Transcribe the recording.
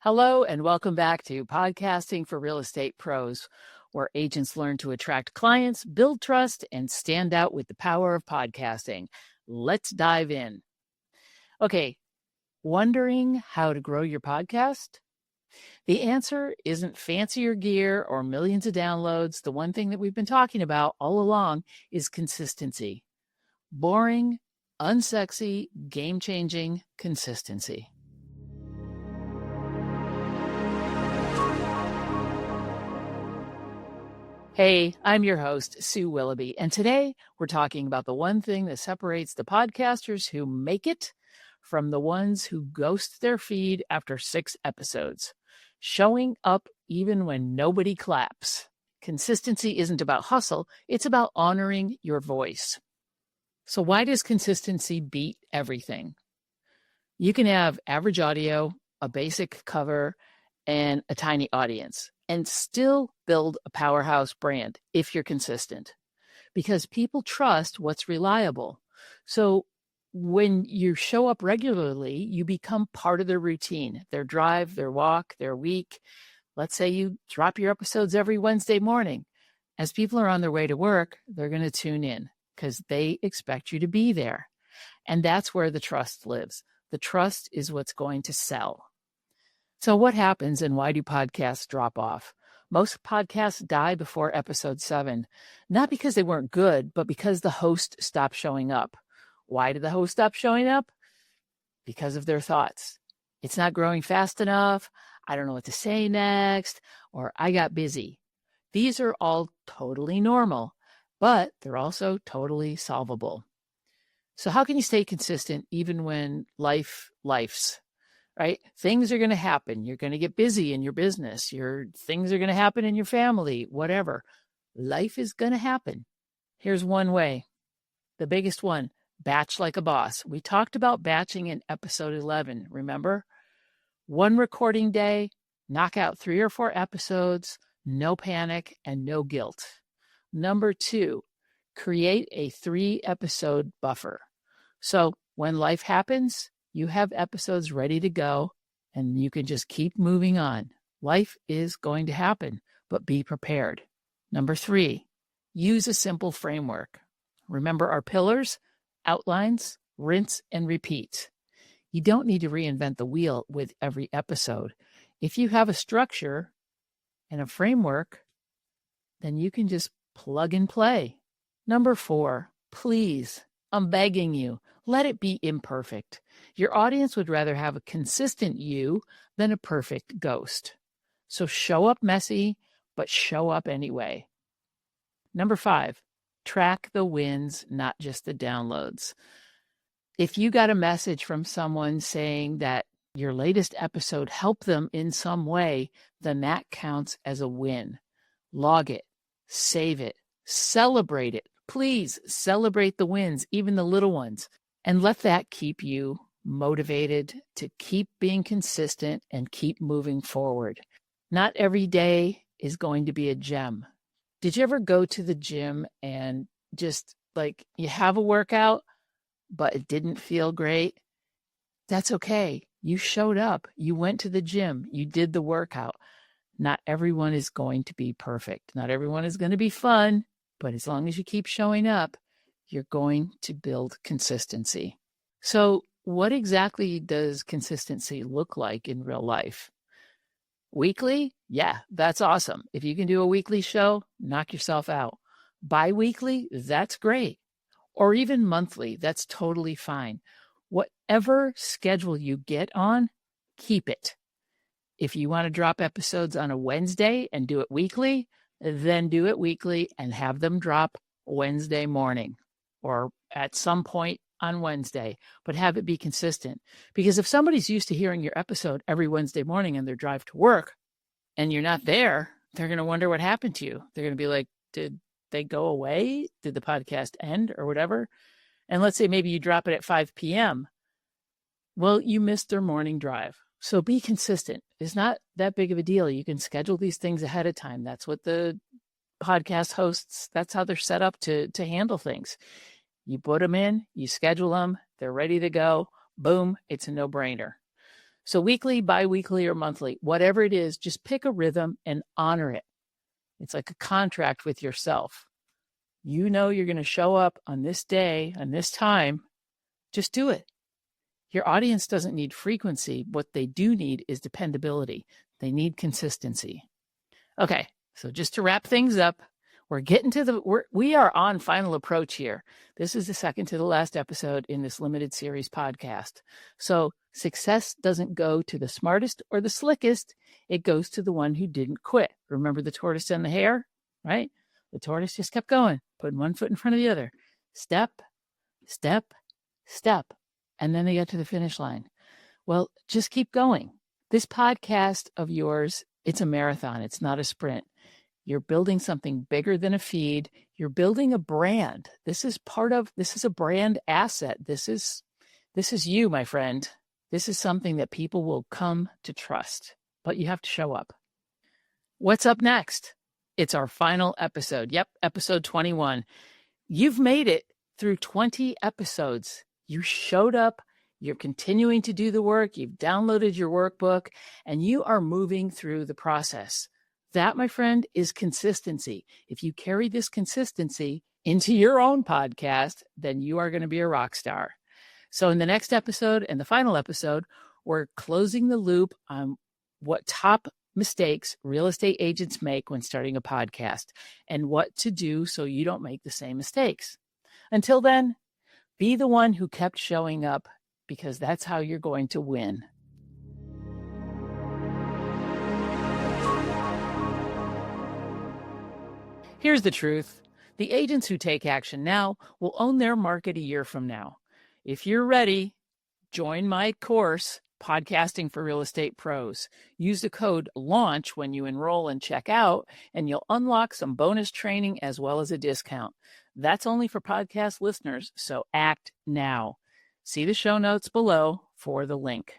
Hello, and welcome back to Podcasting for Real Estate Pros, where agents learn to attract clients, build trust, and stand out with the power of podcasting. Let's dive in. Okay, wondering how to grow your podcast? The answer isn't fancier gear or millions of downloads. The one thing that we've been talking about all along is consistency. Boring, unsexy, game-changing consistency. Hey, I'm your host, Sue Willoughby, and today we're talking about the one thing that separates the podcasters who make it from the ones who ghost their feed after 6 episodes. Showing up even when nobody claps. Consistency isn't about hustle, it's about honoring your voice. So why does consistency beat everything? You can have average audio, a basic cover, and a tiny audience, and still build a powerhouse brand if you're consistent, because people trust what's reliable. So when you show up regularly, you become part of their routine, their drive, their walk, their week. Let's say you drop your episodes every Wednesday morning. As people are on their way to work, they're going to tune in because they expect you to be there. And that's where the trust lives. The trust is what's going to sell. So what happens and why do podcasts drop off? Most podcasts die before episode 7, not because they weren't good, but because the host stopped showing up. Why did the host stop showing up? Because of their thoughts. It's not growing fast enough. I don't know what to say next, or I got busy. These are all totally normal, but they're also totally solvable. So how can you stay consistent even when life's? Right? Things are going to happen. You're going to get busy in your business. Things are going to happen in your family, whatever. Life is going to happen. Here's one way. The biggest one, batch like a boss. We talked about batching in episode 11, remember? One recording day, knock out 3 or 4 episodes, no panic and no guilt. Number 2, create a 3-episode buffer. So when life happens, you have episodes ready to go, and you can just keep moving on. Life is going to happen, but be prepared. Number 3, use a simple framework. Remember our pillars, outlines, rinse, and repeat. You don't need to reinvent the wheel with every episode. If you have a structure and a framework, then you can just plug and play. Number 4, please, I'm begging you, let it be imperfect. Your audience would rather have a consistent you than a perfect ghost. So show up messy, but show up anyway. Number 5, track the wins, not just the downloads. If you got a message from someone saying that your latest episode helped them in some way, then that counts as a win. Log it, save it, celebrate it. Please celebrate the wins, even the little ones, and let that keep you motivated to keep being consistent and keep moving forward. Not every day is going to be a gem. Did you ever go to the gym and just you have a workout, but it didn't feel great? That's okay. You showed up. You went to the gym. You did the workout. Not everyone is going to be perfect. Not everyone is going to be fun. But as long as you keep showing up, you're going to build consistency. So what exactly does consistency look like in real life? Weekly? Yeah, that's awesome. If you can do a weekly show, knock yourself out. Bi-weekly? That's great. Or even monthly, that's totally fine. Whatever schedule you get on, keep it. If you want to drop episodes on a Wednesday and do it weekly, then do it weekly and have them drop Wednesday morning or at some point on Wednesday, but have it be consistent. Because if somebody's used to hearing your episode every Wednesday morning on their drive to work and you're not there, they're going to wonder what happened to you. They're going to be like, did they go away? Did the podcast end or whatever? And let's say maybe you drop it at 5 p.m. Well, you missed their morning drive. So be consistent. It's not that big of a deal. You can schedule these things ahead of time. That's what the podcast hosts, that's how they're set up to handle things. You put them in, you schedule them, they're ready to go. Boom, it's a no-brainer. So weekly, bi-weekly, or monthly, whatever it is, just pick a rhythm and honor it. It's like a contract with yourself. You know you're going to show up on this day, on this time. Just do it. Your audience doesn't need frequency. What they do need is dependability. They need consistency. Okay, so just to wrap things up, we are on final approach here. This is the second to the last episode in this limited series podcast. So success doesn't go to the smartest or the slickest. It goes to the one who didn't quit. Remember the tortoise and the hare, right? The tortoise just kept going, putting one foot in front of the other. Step, step, step. And then they get to the finish line. Well, just keep going. This podcast of yours, it's a marathon. It's not a sprint. You're building something bigger than a feed. You're building a brand. This is a brand asset. This is you, my friend. This is something that people will come to trust, but you have to show up. What's up next? It's our final episode. Yep, episode 21. You've made it through 20 episodes. You showed up. You're continuing to do the work. You've downloaded your workbook, and you are moving through the process. That, my friend, is consistency. If you carry this consistency into your own podcast, then you are going to be a rock star. So in the next episode and the final episode, we're closing the loop on what top mistakes real estate agents make when starting a podcast and what to do so you don't make the same mistakes. Until then, be the one who kept showing up, because that's how you're going to win. Here's the truth. The agents who take action now will own their market a year from now. If you're ready, join my course, Podcasting for Real Estate Pros. Use the code LAUNCH when you enroll and check out, and you'll unlock some bonus training as well as a discount. That's only for podcast listeners, so act now. See the show notes below for the link.